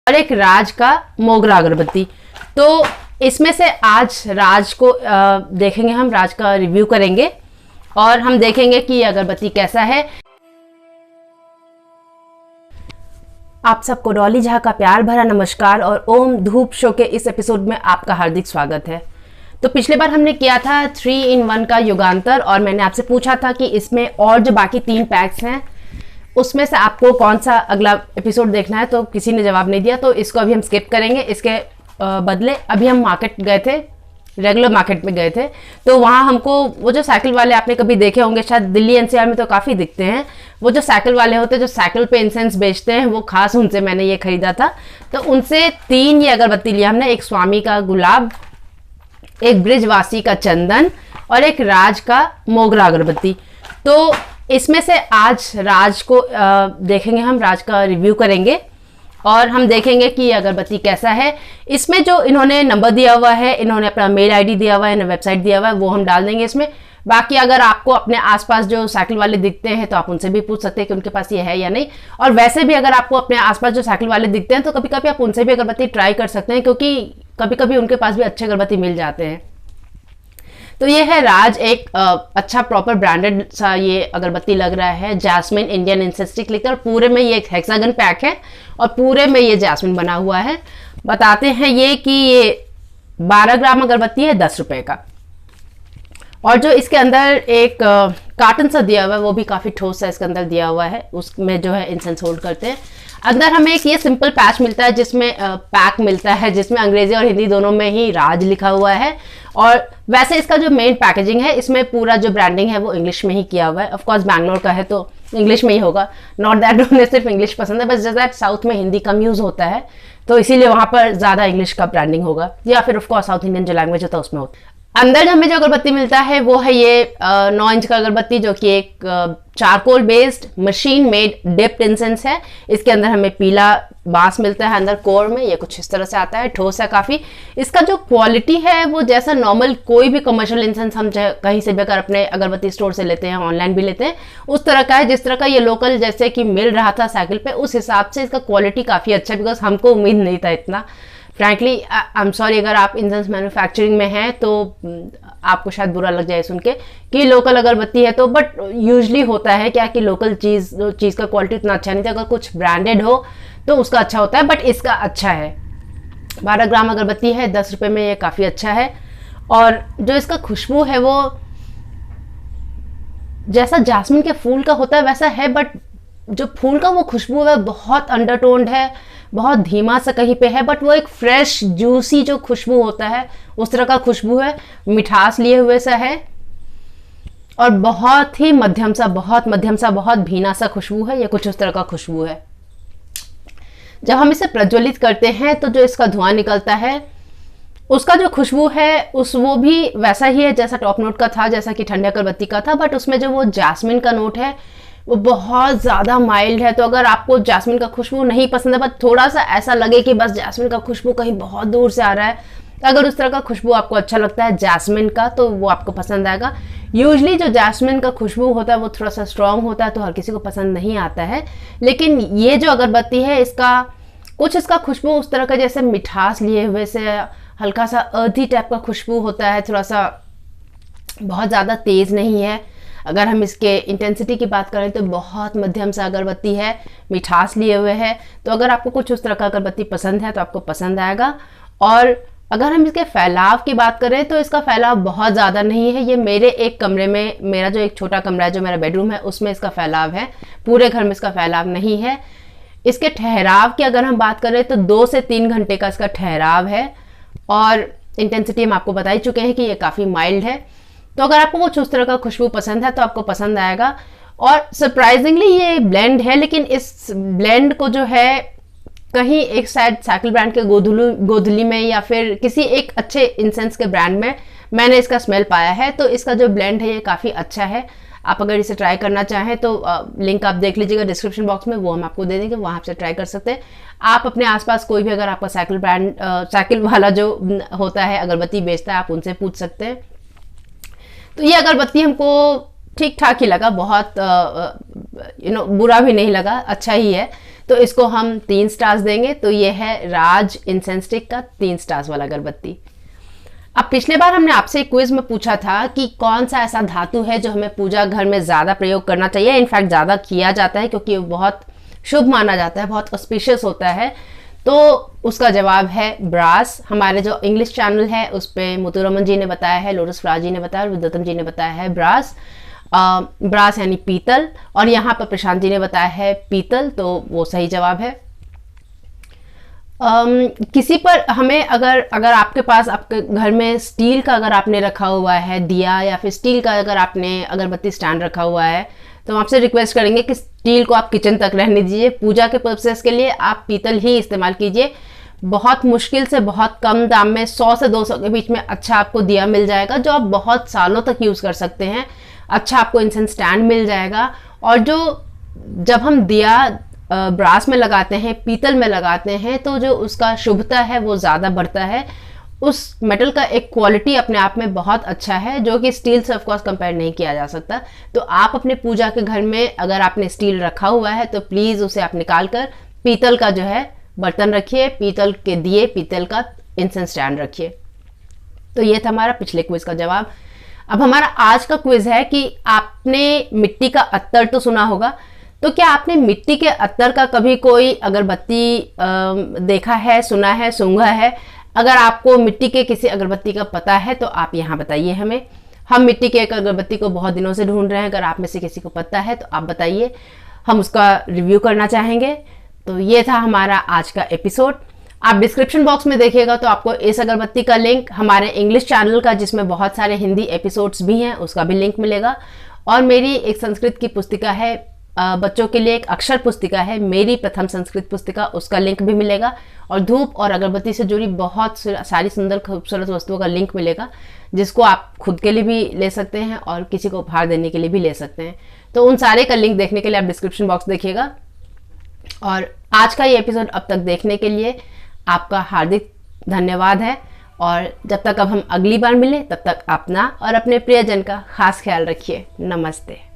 और एक राज का मोगरा अगरबत्ती। तो इसमें से आज राज को देखेंगे, हम राज का रिव्यू करेंगे और हम देखेंगे कि ये अगरबत्ती कैसा है। आप सबको डॉली झा का प्यार भरा नमस्कार और ओम धूप शो के इस एपिसोड में आपका हार्दिक स्वागत है। तो पिछले बार हमने किया था 3-in-1 का युगांतर और मैंने आपसे पूछा था कि इसमें और जो बाकी 3 पैक्स हैं उसमें से आपको कौन सा अगला एपिसोड देखना है, तो किसी ने जवाब नहीं दिया, तो इसको अभी हम स्किप करेंगे। इसके बदले अभी हम मार्केट गए थे, रेगुलर मार्केट में गए थे, तो वहाँ हमको वो जो साइकिल वाले आपने कभी देखे होंगे, शायद दिल्ली एनसीआर में तो काफ़ी दिखते हैं, वो जो साइकिल वाले होते हैं जो साइकिल पे इंसेंस बेचते हैं, वो खास उनसे मैंने ये खरीदा था। तो उनसे 3 ये अगरबत्ती लिया हमने, एक स्वामी का गुलाब, एक ब्रिजवासी का चंदन और एक राज का मोगरा अगरबत्ती। तो इसमें से आज राज को देखेंगे, हम राज का रिव्यू करेंगे और हम देखेंगे कि ये अगरबत्ती कैसा है। इसमें जो इन्होंने नंबर दिया हुआ है, इन्होंने अपना मेल आईडी दिया हुआ है, वेबसाइट दिया हुआ है, वो हम डाल देंगे इसमें। बाकी अगर आपको अपने आसपास जो साइकिल वाले दिखते हैं तो आप उनसे भी पूछ सकते हैं कि उनके पास ये है या नहीं। और वैसे भी अगर आपको अपने आसपास जो साइकिल वाले दिखते हैं तो कभी कभी आप उनसे भी अगरबत्ती ट्राई कर सकते हैं, क्योंकि कभी कभी उनके पास भी अच्छे अगरबत्ती मिल जाते हैं। तो ये है राज, एक अच्छा प्रॉपर ब्रांडेड सा ये अगरबत्ती लग रहा है। जैस्मिन इंडियन इंसेंस स्टिक लिखकर, पूरे में ये एक हेक्सागन पैक है और पूरे में ये जैस्मिन बना हुआ है। बताते हैं ये कि ये 12 ग्राम अगरबत्ती है, 10 रुपए का। और जो इसके अंदर एक कार्टन सा दिया हुआ है वो भी काफ़ी ठोस सा इसके अंदर दिया हुआ है, उसमें जो है इंसेंस होल्ड करते हैं। अंदर हमें एक ये सिंपल पैच मिलता है जिसमें पैक मिलता है जिसमें अंग्रेजी और हिंदी दोनों में ही राज लिखा हुआ है। और वैसे इसका जो मेन पैकेजिंग है, इसमें पूरा जो ब्रांडिंग है वो इंग्लिश में ही किया हुआ है। ऑफकोर्स बैंगलोर का है तो इंग्लिश में ही होगा, नॉट दैट उन्हें सिर्फ इंग्लिश पसंद है, बस जैसा साउथ में हिंदी कम यूज़ होता है तो इसीलिए वहाँ पर ज़्यादा इंग्लिश का ब्रांडिंग होगा, या फिर ऑफकोर्स साउथ इंडियन जो लैंग्वेज होता है उसमें होता है। अंदर हमें जो अगरबत्ती मिलता है वो है ये 9 इंच का अगरबत्ती, जो कि एक charcoal based machine made dipped incense है। इसके अंदर हमें पीला बांस मिलता है अंदर कोर में, ये कुछ इस तरह से आता है, ठोस है काफ़ी। इसका जो क्वालिटी है वो जैसा नॉर्मल कोई भी कमर्शियल इंसेंस हम कहीं से भी अगर अपने अगरबत्ती स्टोर से लेते हैं, ऑनलाइन भी लेते हैं, उस तरह का है। जिस तरह का ये लोकल जैसे कि मिल रहा था साइकिल पे, उस हिसाब से इसका क्वालिटी काफ़ी अच्छा है, बिकॉज हमको उम्मीद नहीं था इतना। फ्रैंकली आई एम सॉरी, अगर आप इंसेंस मैन्युफैक्चरिंग में हैं तो आपको शायद बुरा लग जाए सुन के कि लोकल अगरबत्ती है, तो बट यूजुअली होता है क्या कि लोकल चीज़ का क्वालिटी उतना अच्छा नहीं था। अगर कुछ ब्रांडेड हो तो उसका अच्छा होता है, बट इसका अच्छा है। 12 ग्राम अगरबत्ती है, 10 रुपये में ये काफ़ी अच्छा है। और जो इसका खुशबू है वो जैसा जास्मिन के फूल का होता है वैसा है, बट जो फूल का वो खुशबू है बहुत अंडरटोन्ड है, बहुत धीमा सा कहीं पे है, बट वो एक फ्रेश जूसी जो खुशबू होता है उस तरह का खुशबू है, मिठास लिए हुए सा है और बहुत ही मध्यम सा, बहुत भीना सा खुशबू है। ये कुछ उस तरह का खुशबू है। जब हम इसे प्रज्वलित करते हैं तो जो इसका धुआं निकलता है उसका जो खुशबू है वो भी वैसा ही है जैसा टॉप नोट का था, जैसा कि ठंडे अगरबत्ती का था, बट उसमें जो वो जैस्मिन का नोट है वो बहुत ज़्यादा माइल्ड है। तो अगर आपको जैस्मिन का खुशबू नहीं पसंद है, बस थोड़ा सा ऐसा लगे कि बस जैस्मिन का खुशबू कहीं बहुत दूर से आ रहा है, अगर उस तरह का खुशबू आपको अच्छा लगता है जैस्मिन का तो वो आपको पसंद आएगा। यूजुअली जो जैस्मिन का खुशबू होता है वो थोड़ा सा स्ट्रॉन्ग होता है तो हर किसी को पसंद नहीं आता है, लेकिन ये जो अगरबत्ती है इसका खुशबू उस तरह का जैसे मिठास लिए हुए से, हल्का सा अर्थी टाइप का खुशबू होता है, थोड़ा सा बहुत ज़्यादा तेज़ नहीं है। अगर हम इसके इंटेंसिटी की बात करें तो बहुत मध्यम सा अगरबत्ती है, मिठास लिए हुए है। तो अगर आपको कुछ उस तरह का अगरबत्ती पसंद है तो आपको पसंद आएगा। और अगर हम इसके फैलाव की बात करें तो इसका फैलाव बहुत ज़्यादा नहीं है। ये मेरे एक कमरे में, मेरा जो एक छोटा कमरा है जो मेरा बेडरूम है उसमें इसका फैलाव है, पूरे घर में इसका फैलाव नहीं है। इसके ठहराव की अगर हम बात करें तो 2 से 3 घंटे का इसका ठहराव है और इंटेंसिटी हम आपको बता ही चुके हैं कि ये काफ़ी माइल्ड है। तो अगर आपको कुछ उस तरह का खुशबू पसंद है तो आपको पसंद आएगा। और सरप्राइजिंगली ये ब्लेंड है, लेकिन इस ब्लेंड को जो है कहीं एक शायद साइकिल ब्रांड के गोधुली में या फिर किसी एक अच्छे इंसेंस के ब्रांड में मैंने इसका स्मेल पाया है। तो इसका जो ब्लेंड है ये काफ़ी अच्छा है। आप अगर इसे ट्राई करना चाहें तो लिंक आप देख लीजिएगा डिस्क्रिप्शन बॉक्स में, वो हम आपको दे देंगे, वहाँ से ट्राई कर सकते हैं। आप अपने आसपास कोई भी अगर आपका साइकिल वाला जो होता है अगरबत्ती बेचता है आप उनसे पूछ सकते हैं। तो ये अगरबत्ती हमको ठीक ठाक ही लगा, बहुत बुरा भी नहीं लगा, अच्छा ही है। तो इसको हम 3 स्टार्स देंगे। तो ये है राज इंसेंस स्टिक का 3 स्टार्स वाला अगरबत्ती। अब पिछले बार हमने आपसे एक क्विज में पूछा था कि कौन सा ऐसा धातु है जो हमें पूजा घर में ज़्यादा प्रयोग करना चाहिए, इनफैक्ट ज़्यादा किया जाता है क्योंकि वो बहुत शुभ माना जाता है, बहुत ऑस्पिशियस होता है। तो उसका जवाब है ब्रास। हमारे जो इंग्लिश चैनल है उस पर मुतुरमन जी ने बताया है, लोटस फ्लावर जी ने बताया और विद्योतम जी ने बताया है ब्रास। ब्रास यानी पीतल, और यहाँ पर प्रशांत जी ने बताया है पीतल, तो वो सही जवाब है। किसी पर हमें अगर आपके पास आपके घर में स्टील का अगर आपने रखा हुआ है दिया, या फिर स्टील का अगर आपने अगरबत्ती स्टैंड रखा हुआ है, तो हम आपसे रिक्वेस्ट करेंगे कि स्टील को आप किचन तक रहने दीजिए। पूजा के पर्पसेस के लिए आप पीतल ही इस्तेमाल कीजिए। बहुत मुश्किल से बहुत कम दाम में 100 से 200 के बीच में अच्छा आपको दिया मिल जाएगा जो आप बहुत सालों तक यूज़ कर सकते हैं। अच्छा आपको इंसेंस स्टैंड मिल जाएगा। और जब हम दिया ब्रास में लगाते हैं, पीतल में लगाते हैं, तो जो उसका शुभता है वो ज़्यादा बढ़ता है। उस मेटल का एक क्वालिटी अपने आप में बहुत अच्छा है जो कि स्टील से ऑफकोर्स कंपेयर नहीं किया जा सकता। तो आप अपने पूजा के घर में अगर आपने स्टील रखा हुआ है तो प्लीज़ उसे आप निकाल कर पीतल का जो है बर्तन रखिए, पीतल के दिए, पीतल का इंसेंस स्टैंड रखिए। तो ये था हमारा पिछले क्विज का जवाब। अब हमारा आज का क्विज है कि आपने मिट्टी का अत्तर तो सुना होगा, तो क्या आपने मिट्टी के अत्तर का कभी कोई अगरबत्ती देखा है, सुना है, सूंघा है? अगर आपको मिट्टी के किसी अगरबत्ती का पता है तो आप यहाँ बताइए हमें। हम मिट्टी के एक अगरबत्ती को बहुत दिनों से ढूंढ रहे हैं, अगर आप में से किसी को पता है तो आप बताइए, हम उसका रिव्यू करना चाहेंगे। तो ये था हमारा आज का एपिसोड। आप डिस्क्रिप्शन बॉक्स में देखिएगा तो आपको इस अगरबत्ती का लिंक, हमारे इंग्लिश चैनल का जिसमें बहुत सारे हिंदी एपिसोड्स भी हैं उसका भी लिंक मिलेगा, और मेरी एक संस्कृत की पुस्तिका है, बच्चों के लिए एक अक्षर पुस्तिका है, मेरी प्रथम संस्कृत पुस्तिका, उसका लिंक भी मिलेगा। और धूप और अगरबत्ती से जुड़ी बहुत सारी सुंदर खूबसूरत वस्तुओं का लिंक मिलेगा, जिसको आप खुद के लिए भी ले सकते हैं और किसी को उपहार देने के लिए भी ले सकते हैं। तो उन सारे का लिंक देखने के लिए आप डिस्क्रिप्शन बॉक्स देखिएगा। और आज का ये एपिसोड अब तक देखने के लिए आपका हार्दिक धन्यवाद है। और जब तक अब हम अगली बार मिलें तब तक अपना और अपने प्रियजन का खास ख्याल रखिए। नमस्ते।